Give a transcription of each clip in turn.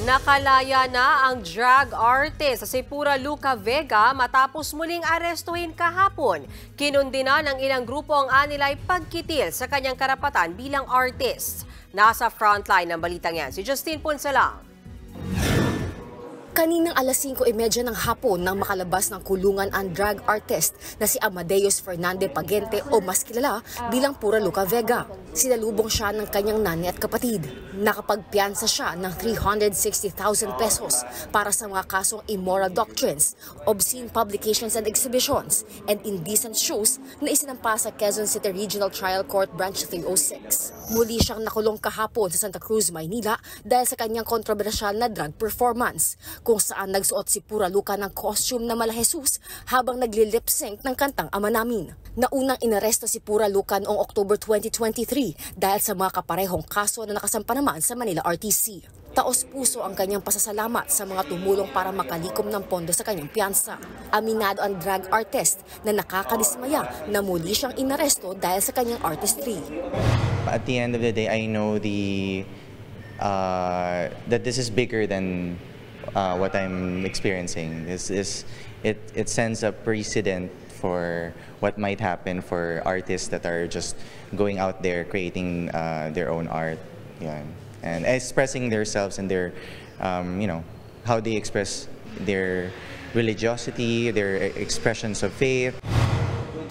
Nakalaya na ang drag artist sa Pura Luca Vega matapos muling arestuhin kahapon. Kinundina ng ilang grupo ang anilay pagkitil sa kanyang karapatan bilang artist. Nasa frontline ng balitang yan si Justine Punsalang. Kaninang alas 5:30 ng hapon nang makalabas ng kulungan ang drag artist na si Amadeus Fernande Pagente o mas kilala bilang Pura Luca Vega. Sinalubong siya ng kanyang nanay at kapatid. Nakapagpiyansa siya ng 360,000 pesos para sa mga kasong immoral doctrines, obscene publications and exhibitions, and indecent shows na isinampa sa Quezon City Regional Trial Court Branch 306. Muli siyang nakulong kahapon sa Santa Cruz, Maynila dahil sa kanyang kontrobersyal na drag performance, kung saan nagsuot si Pura Luca ng costume na Mala Jesus habang nagli-lip-sync ng kantang Ama Namin. Naunang inaresto si Pura Luca noong October 2023 dahil sa mga kaparehong kaso na nakasampa naman sa Manila RTC. Taos-puso ang kanyang pasasalamat sa mga tumulong para makalikom ng pondo sa kanyang piyansa. Aminado ang drag artist na nakakadismaya na muli siyang inaresto dahil sa kanyang artistry. At the end of the day, I know that this is bigger than what I'm experiencing. It sends a precedent for what might happen for artists that are just going out there creating their own art, yeah, and expressing themselves and their, how they express their religiosity, their expressions of faith.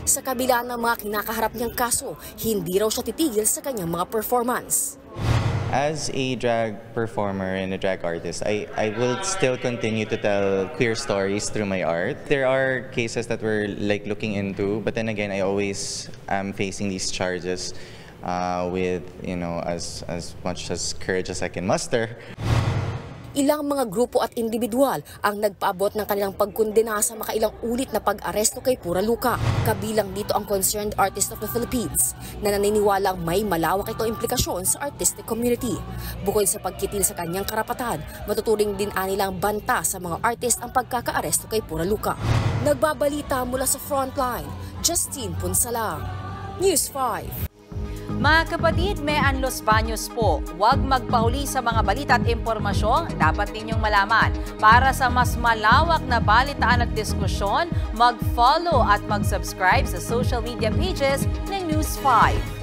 Sa kabila ng mga kinakaharap niyang kaso, hindi raw siya titigil sa kanyang mga performance. As a drag performer and a drag artist, I will still continue to tell queer stories through my art. There are cases that we're looking into, but then again, I always am facing these charges with as much as courage as I can muster. Ilang mga grupo at individual ang nagpaabot ng kanilang pagkondena sa makailang ulit na pag-aresto kay Pura Luca. Kabilang dito ang Concerned Artists of the Philippines na naniniwalang may malawak itong implikasyon sa artistic community. Bukod sa pagkitil sa kanyang karapatan, matuturing din anilang banta sa mga artist ang pagkaka-aresto kay Pura Luca. Nagbabalita mula sa Frontline, Justine Punsalang, News 5. Mga kapatid, may Los Baños po. Huwag magpahuli sa mga balita at impormasyong dapat ninyong malaman. Para sa mas malawak na balitaan at diskusyon, mag-follow at mag-subscribe sa social media pages ng News 5.